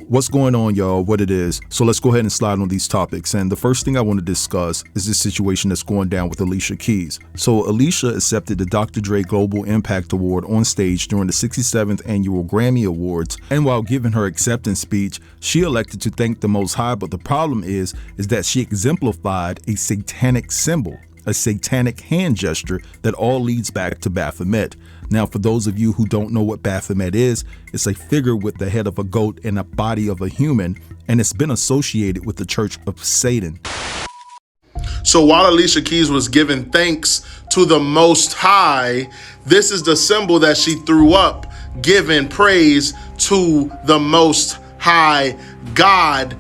What's going on, y'all? What it is. So let's go ahead and slide on these topics. And the first thing I want to discuss is this situation that's going down with Alicia Keys. So Alicia accepted the Dr. Dre Global Impact Award on stage during the 67th annual Grammy Awards. And while giving her acceptance speech, she elected to thank the Most High. But the problem is that she exemplified a satanic symbol, a satanic hand gesture that all leads back to Baphomet. Now, for those of you who don't know what Baphomet is, it's a figure with the head of a goat and a body of a human, and it's been associated with the Church of Satan. So while Alicia Keys was giving thanks to the Most High, this is the symbol that she threw up, giving praise to the Most High God,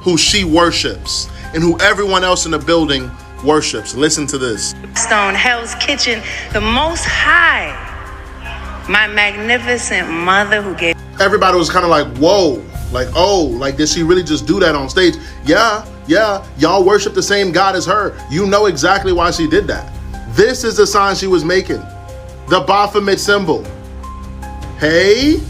who she worships and who everyone else in the building worships. Listen to this. Stone, Hell's Kitchen, the Most High, my magnificent mother who gave. Everybody was kind of like, whoa, like, oh, like, did she really just do that on stage? Yeah, y'all worship the same God as her. You know exactly why she did that. This is the sign she was making, the Baphomet symbol. Hey,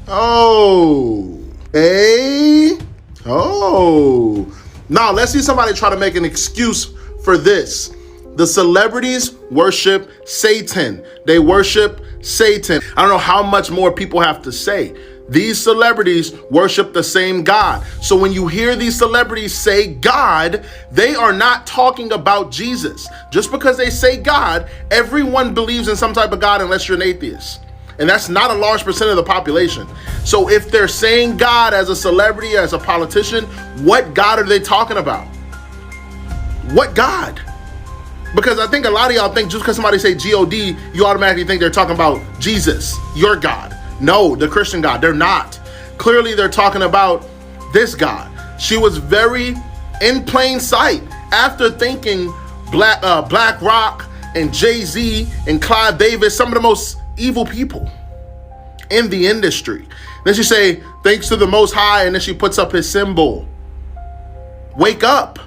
oh, hey, oh. Now let's see somebody try to make an excuse for this. The celebrities worship Satan. They worship Satan. I don't know how much more people have to say. These celebrities worship the same God. So when you hear these celebrities say God, they are not talking about Jesus. Just because they say God, everyone believes in some type of God unless you're an atheist. And that's not a large percent of the population. So if they're saying God as a celebrity, as a politician, what God are they talking about? What God? Because I think a lot of y'all think just because somebody say G-O-D, you automatically think they're talking about Jesus, your God. No, the Christian God. They're not. Clearly, they're talking about this God. She was very in plain sight after thinking Black Rock and Jay-Z and Clive Davis, some of the most evil people in the industry. Then she say, thanks to the Most High, and then she puts up his symbol. Wake up.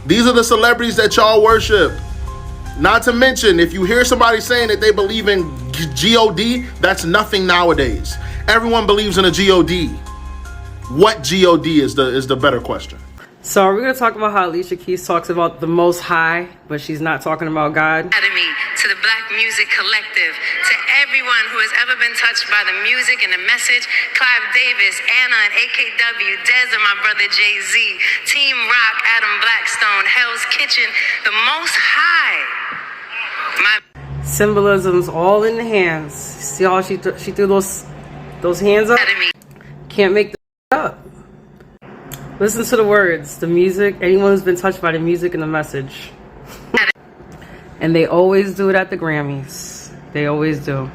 These are the celebrities that y'all worship. Not to mention, if you hear somebody saying that they believe in G-O-D, that's nothing nowadays. Everyone believes in a G-O-D. What G-O-D is the better question. So we're going to talk about how Alicia Keys talks about the Most High, but she's not talking about God. Academy, to the Black Music Collective, to everyone who has ever been touched by the music and the message, Clive Davis, Anna and AKW, Dez and my brother Jay-Z, Team Rock, Adam Blackstone, Hell's Kitchen, the Most High. My Symbolisms all in the hands. See how she threw those hands up? Academy. Can't make that up. Listen to the words, the music, anyone who's been touched by the music and the message. And they always do it at the Grammys. They always do.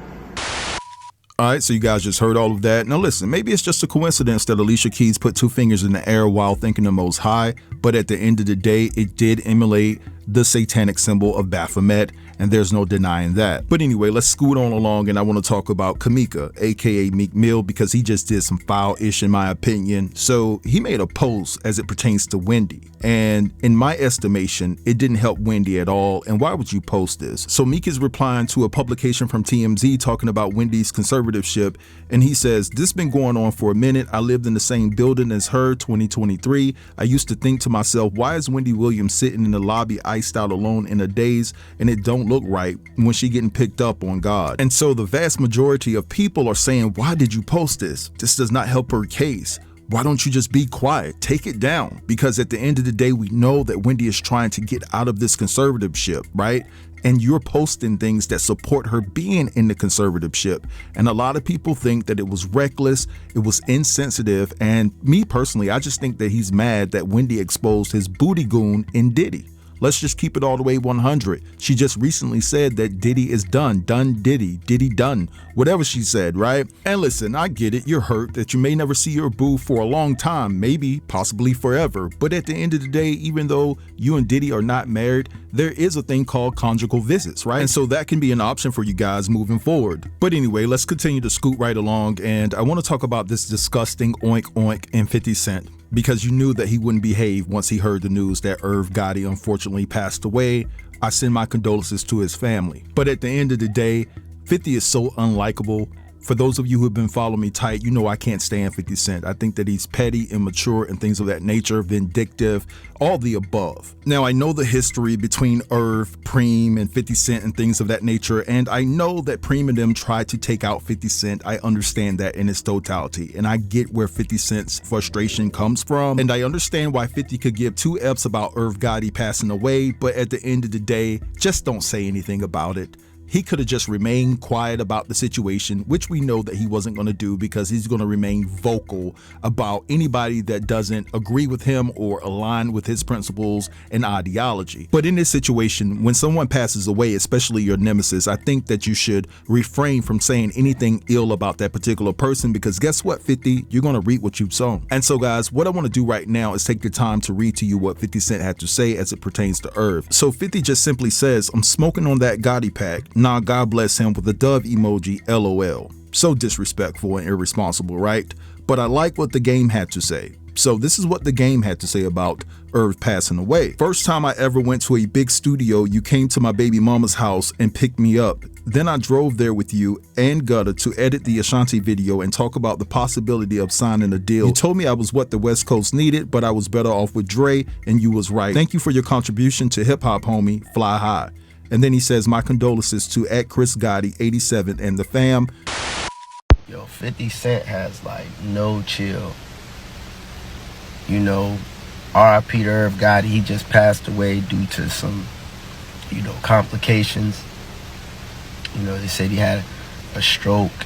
All right, so you guys just heard all of that. Now listen, maybe it's just a coincidence that Alicia Keys put two fingers in the air while thanking the Most High, but at the end of the day, it did emulate the satanic symbol of Baphomet, and there's no denying that. But anyway, let's scoot on along, and I want to talk about Kamika, aka Meek Mill, because he just did some foul-ish in my opinion. So he made a post as it pertains to Wendy, and in my estimation, it didn't help Wendy at all. And why would you post this? So Meek is replying to a publication from TMZ talking about Wendy's conservatorship, and he says, "This been going on for a minute. I lived in the same building as her, 2023. I used to think to myself, why is Wendy Williams sitting in the lobby iced out alone in a daze, and it don't look right when she getting picked up on God?" And so the vast majority of people are saying, why did you post this? This does not help her case. Why don't you just be quiet? Take it down. Because at the end of the day, we know that Wendy is trying to get out of this conservatorship, right? And you're posting things that support her being in the conservatorship. And a lot of people think that it was reckless, it was insensitive, and me personally, I just think that he's mad that Wendy exposed his booty goon in Diddy. Let's just keep it all the way 100. She just recently said that Diddy is done Diddy, Diddy done, whatever she said, right? And listen, I get it, you're hurt that you may never see your boo for a long time, maybe, possibly forever. But at the end of the day, even though you and Diddy are not married, there is a thing called conjugal visits, right? And so that can be an option for you guys moving forward. But anyway, let's continue to scoot right along, and I want to talk about this disgusting oink oink in 50 Cent. Because you knew that he wouldn't behave once he heard the news that Irv Gotti unfortunately passed away. I send my condolences to his family. But at the end of the day, 50 is so unlikable For those of you who have been following me tight, you know I can't stand 50 Cent. I think that he's petty, immature, and things of that nature, vindictive, all the above. Now, I know the history between Irv, Preem, and 50 Cent and things of that nature, and I know that Preem and them tried to take out 50 Cent. I understand that in its totality, and I get where 50 Cent's frustration comes from, and I understand why 50 could give two F's about Irv Gotti passing away, but at the end of the day, just don't say anything about it. He could have just remained quiet about the situation, which we know that he wasn't going to do because he's going to remain vocal about anybody that doesn't agree with him or align with his principles and ideology. But in this situation, when someone passes away, especially your nemesis, I think that you should refrain from saying anything ill about that particular person, because guess what, 50? You're going to reap what you've sown. And so guys, what I want to do right now is take the time to read to you what 50 Cent had to say as it pertains to Irv. So 50 just simply says, "I'm smoking on that Gotti pack. Nah, God bless him," with a dove emoji, LOL. So disrespectful and irresponsible, right? But I like what the game had to say. So this is what the game had to say about Irv passing away. "First time I ever went to a big studio, you came to my baby mama's house and picked me up. Then I drove there with you and Gutter to edit the Ashanti video and talk about the possibility of signing a deal. You told me I was what the West Coast needed, but I was better off with Dre, and you was right. Thank you for your contribution to hip hop, homie. Fly high." And then he says, "My condolences to @Chris Gotti 87 and the fam." Yo, 50 Cent has like no chill. You know, RIP to Irv Gotti. He just passed away due to some, complications. They said he had a stroke,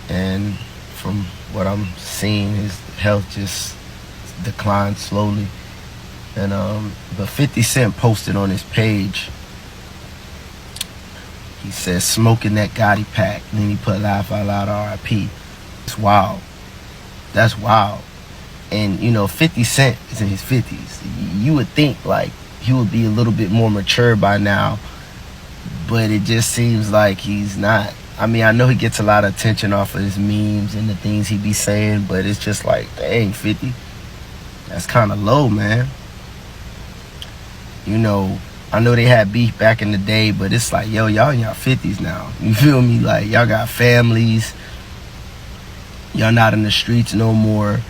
and from what I'm seeing, his health just declined slowly. And but 50 Cent posted on his page. He says, "Smoking that Gotti pack." And then he put "Laugh out loud, RIP." It's wild. That's wild. And 50 Cent is in his 50s. You would think like he would be a little bit more mature by now, but it just seems like he's not. I mean, I know he gets a lot of attention off of his memes and the things he be saying, but it's just like, dang, 50, that's kind of low, man. I know they had beef back in the day, but it's like, yo, y'all in y'all 50s now. You feel me? Like, y'all got families. Y'all not in the streets no more.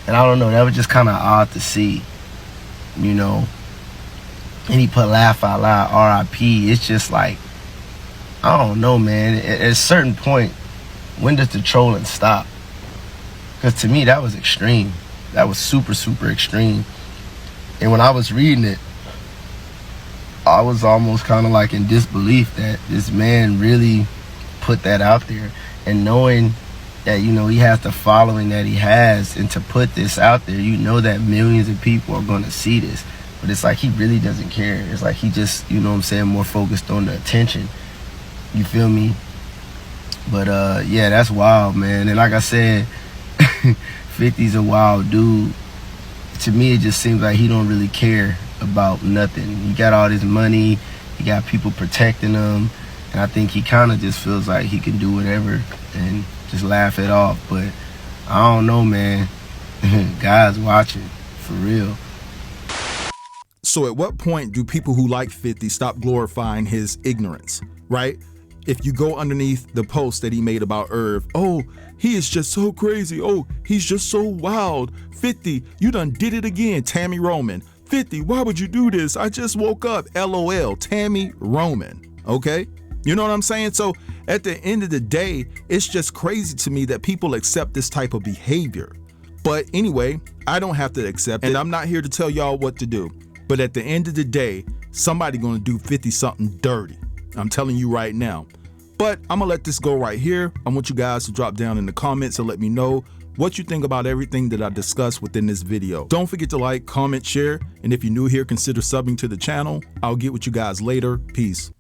And I don't know, that was just kind of odd to see, And he put "Laugh out loud, RIP." It's just like, I don't know, man. At a certain point, when does the trolling stop? Because to me, that was extreme. That was super, super extreme. And when I was reading it, I was almost kind of like in disbelief that this man really put that out there. And knowing that, he has the following that he has, and to put this out there, that millions of people are going to see this. But it's like he really doesn't care. It's like he just, more focused on the attention. You feel me? But yeah, that's wild, man. And like I said, 50's a wild dude. To me, it just seems like he don't really care about nothing. He got all this money, he got people protecting him, and I think he kind of just feels like he can do whatever and just laugh it off. But I don't know, man. God's watching, for real. So at what point do people who like 50 stop glorifying his ignorance, right? If you go underneath the post that he made about Irv, "Oh, he is just so crazy. Oh, he's just so wild. 50, you done did it again, Tammy Roman. 50, why would you do this? I just woke up. LOL, Tammy Roman." Okay? You know what I'm saying? So at the end of the day, it's just crazy to me that people accept this type of behavior. But anyway, I don't have to accept it. And I'm not here to tell y'all what to do. But at the end of the day, somebody gonna do 50 something dirty. I'm telling you right now. But I'm gonna let this go right here. I want you guys to drop down in the comments and let me know what you think about everything that I discussed within this video. Don't forget to like, comment, share, and if you're new here, consider subbing to the channel. I'll get with you guys later. Peace.